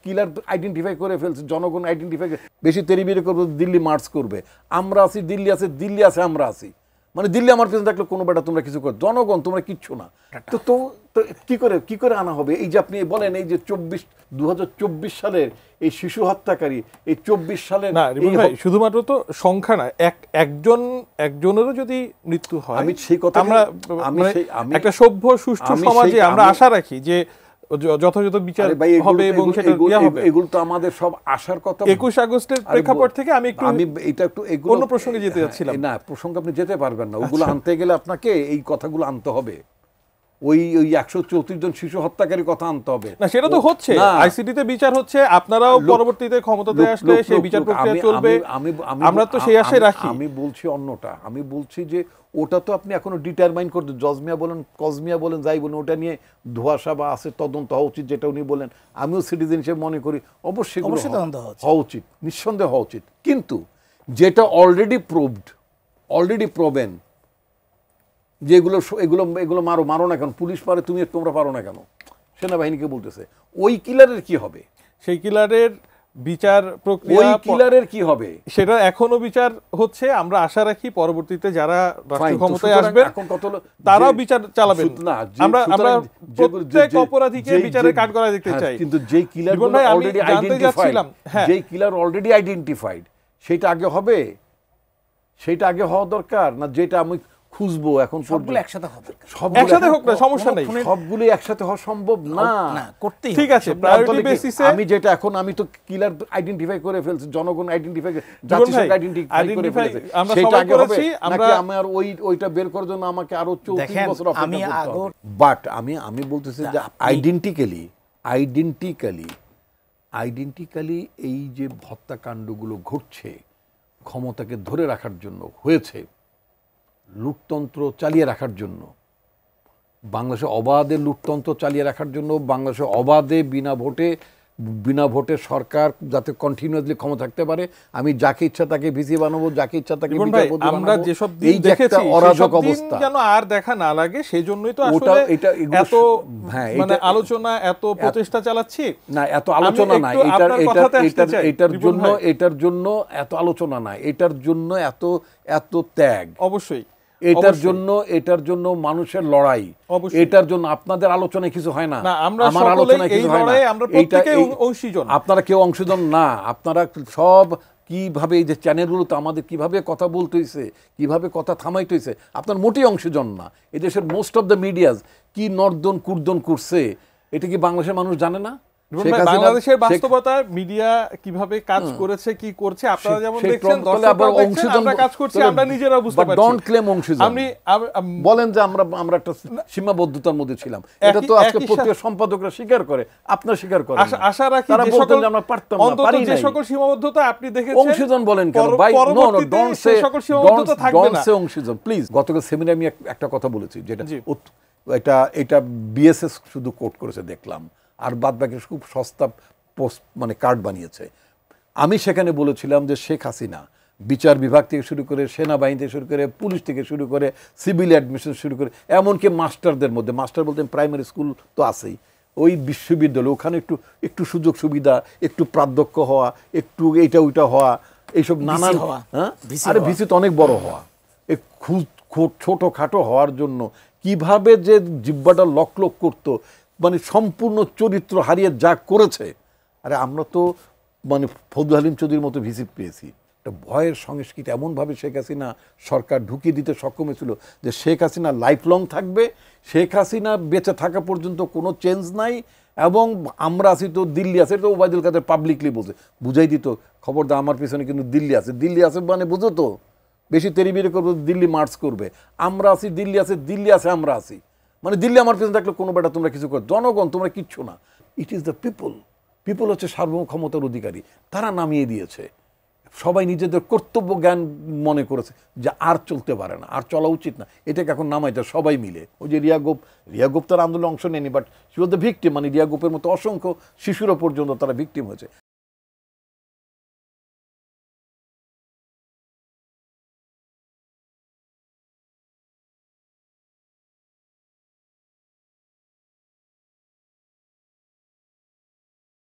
কিলার identify করে ফেলছে, জনগণ আইডেন্টিফাই করে, বেশি তেরিবিরি করবে দিল্লি মার্চ করবে, আমরা আছি দিল্লি আছে, দিল্লি আছে আমরা আছি, মানে দিল্লি আমার পিছনে থাকলে কোনো বেটা তোমরা কিছু করো, জনগণ তোমরা কিচ্ছু না। তো তো কি করে আনা হবে? এই যে আপনি বলেন এই যে 2024 সালের এই শিশু হত্যাকারী, এই 24 সালের শুধুমাত্র তো সংখ্যা না, একজনেরও যদি মৃত্যু হয়, আমি সেই কথা একটা সভ্য সুষ্ঠু সমাজে আমরা আশা রাখি যে যথাযথ বিচার হবে এবং সেটা হবে। এগুলো তো আমাদের সব আশার কথা। 21 আগস্টের প্রেক্ষাপট থেকে আমি এটা একটু অন্য প্রসঙ্গে যেতে যাচ্ছিলাম। না, প্রসঙ্গে আপনি যেতে পারবেন না, ওগুলো আনতে গেলে আপনাকে এই কথাগুলো আনতে হবে, ওই 134 জন শিশু হত্যাকারীর কথা আনতে হবে না, সেটা তো হচ্ছে, আইসিটিতে বিচার হচ্ছে, আপনারাও পরবর্তীতে ক্ষমতাতে আসলে সেই বিচার প্রক্রিয়া চলবে, আমরা তো সেই আশায় রাখি। আমি বলছি অন্যটা, আমি বলছি যে ওটা তো আপনি এখনো ডিটারমাইন করতে, জজমিয়া বলেন কজমিয়া বলেন যাই বলেন, ওটা নিয়ে ধোঁয়াশা বা আছে তদন্ত হওয়া উচিত, যেটা উনি বলেন আমিও সিটিজেন হিসেবে মনে করি অবশ্যই হওয়া উচিত, নিঃসন্দেহে হওয়া উচিত। কিন্তু যেটা অলরেডি প্রোভেন, যে এগুলো মারো না কেন, পুলিশ পারে, তোমরা পারো না কেন, সেনাবাহিনীকে বলতেছে, ওই কিলারের কি হবে? সেই কিলারের বিচার প্রক্রিয়া, ওই কিলারের কি হবে সেটা এখনো বিচার হচ্ছে। আমরা আশা রাখি পরবর্তীতে যারা রাষ্ট্রীয় ক্ষমতায় আসবেন তারাও বিচার চালাবেন। আমরা প্রত্যেক অপরাধীকে বিচারের কাঠগড়ায় দেখতে চাই। কিন্তু যেই কিলার অলরেডি আইডেন্টিফাইড, সেটা আগে হবে, সেটা আগে হওয়া দরকার না যেটা আমি খুঁজবো এখন? সবগুলো একসাথে হবে, একসাথে হোক না, সমস্যা নেই, সবগুলো একসাথে হওয়া সম্ভব না, করতেই ঠিক আছে। প্রায়োরিটি বেসিসে আমি যেটা এখন, আমি তো কিলার আইডেন্টিফাই করে ফেলছি, জনগণ আইডেন্টিফাই, জাতিসংঘ আইডেন্টিফাই করে ফেলেছে, সেটা আগে হবে নাকি আমার ওইটা বের করার জন্য আমাকে আরো 34 বছর অপেক্ষা করতে হবে? বাট আমি বলতেছি যে আইডেন্টিক্যালি এই যে হত্যাকাণ্ডগুলো ঘটছে ক্ষমতাকে ধরে রাখার জন্য হয়েছে, লুটতন্ত্র চালিয়ে রাখার জন্য, বাংলাদেশে অবাধে লুটতন্ত্র চালিয়ে রাখার জন্য, বাংলাদেশে অবাধে বিনা ভোটে সরকার যাতে কন্টিনিউয়াসলি ক্ষমতা থাকতে পারে, আমি যাকে ইচ্ছা তাকে ভিসি বানাবো, যাকে ইচ্ছা তাকে বিচারপতি বানাবো, আমরা যেসব দিন দেখেছি অরাজক অবস্থা যেন আর দেখা না লাগে, সেজন্যই তো আসলে এত মানে আলোচনা, এত প্রচেষ্টা চালাচ্ছি। না, এত আলোচনা না, এটার জন্য এত আলোচনা না, এটার জন্য এত ত্যাগ, অবশ্যই এটার জন্য মানুষের লড়াই, এটার জন্য আপনাদের আলোচনায় কিছু হয় না, আমার আলোচনায় কিছু হয় না, আপনারা কেউ অংশীজন না, আপনারা সব কিভাবে এই যে চ্যানেলগুলোতে আমাদের কিভাবে কথা বলতে হয়েছে, কিভাবে কথা থামাইতে হয়েছে, আপনার মোটেই অংশীজন না। এই দেশের মোস্ট অফ দ্য মিডিয়াস কি নর্দন কুর্দন করছে, এটা কি বাংলাদেশের মানুষ জানে না? বাংলাদেশের বাস্তবতা মিডিয়া কিভাবে কাজ করেছে, কি করছে, আপনারা যেমন দেখছেন, আমরা কাজ করছি, আমরা নিজেরা বুঝতে পারছি। ডোন্ট ক্লেম অংশীজন, বলেন যে আমরা একটা সীমাবদ্ধতার মধ্যে ছিলাম, এটা তো আজকে পত্রিকা সম্পাদকরা স্বীকার করে, আপনারা স্বীকার করেন। আশা রাখি তারা বলতেন যে আমরা পারতাম না, পারি না, যে সকল সীমাবদ্ধতা আপনি দেখেছেন, অংশীজন বলেন কেন ভাই? নো ডোন্ট সে অংশীজন প্লিজ। গতকাল সেমিনারে আমি একটা কথা বলেছি, যেটা এটা বিএসএস শুধু কোট করেছে দেখলাম, আর বাদ বাকি খুব সস্তা পোস্ট মানে কার্ড বানিয়েছে। আমি সেখানে বলেছিলাম যে শেখ হাসিনা বিচার বিভাগ থেকে শুরু করে, সেনাবাহিনী থেকে শুরু করে, পুলিশ থেকে শুরু করে, সিভিল অ্যাডমিনিস্ট্রেশন শুরু করে, এমনকি মাস্টারদের মধ্যে, মাস্টার বলতে প্রাইমারি স্কুল তো আছেই, ওই বিশ্ববিদ্যালয়, ওখানে একটু সুযোগ সুবিধা, একটু প্রাধ্যক্ষ হওয়া, একটু এইটা ওইটা হওয়া, এইসব নানান, হ্যাঁ, আরে ভিসি তো অনেক বড় হওয়া, ছোটোখাটো হওয়ার জন্য কিভাবে যে জিব্বাটা লক করতো, মানে সম্পূর্ণ চরিত্র হারিয়ে যা করেছে। আরে আমরা তো মানে ফজলুল হালিম চৌধুরীর মতো ভিসি পেয়েছি। একটা ভয়ের সংস্কৃতি এমনভাবে শেখ হাসিনা সরকার ঢুকিয়ে দিতে সক্ষম হয়েছিল যে শেখ হাসিনা লাইফ লং থাকবে, শেখ হাসিনা বেঁচে থাকা পর্যন্ত কোনো চেঞ্জ নাই, এবং আমরা আছি তো দিল্লি আছে, তো ওবায়দুল কাদের পাবলিকলি বলছে, বুঝাই দিত খবরদার আমার পিছনে কিন্তু দিল্লি আছে মানে বুঝো তো, বেশি তেরিবিরি করবো দিল্লি মার্চ করবে, আমরা আছি দিল্লি আছে আমরা আছি, মানে দিল্লি আমার পিছনে থাকলে কোনো বেটা তোমরা কিছু করো, জনগণ তোমরা কিচ্ছু না। ইট ইজ দ্য পিপল হচ্ছে সার্বভৌম ক্ষমতার অধিকারী, তারা নামিয়ে দিয়েছে। সবাই নিজেদের কর্তব্য জ্ঞান মনে করেছে যে আর চলতে পারে না, আর চলা উচিত না, এটাকে এখন নামাইতে সবাই মিলে। ওই যে রিয়া গোপ তার আন্দোলনে অংশ নেয়নি, but she was the victim, মানে রিয়া গোপের মতো অসংখ্য শিশুরা পর্যন্ত তারা ভিকটিম হয়েছে।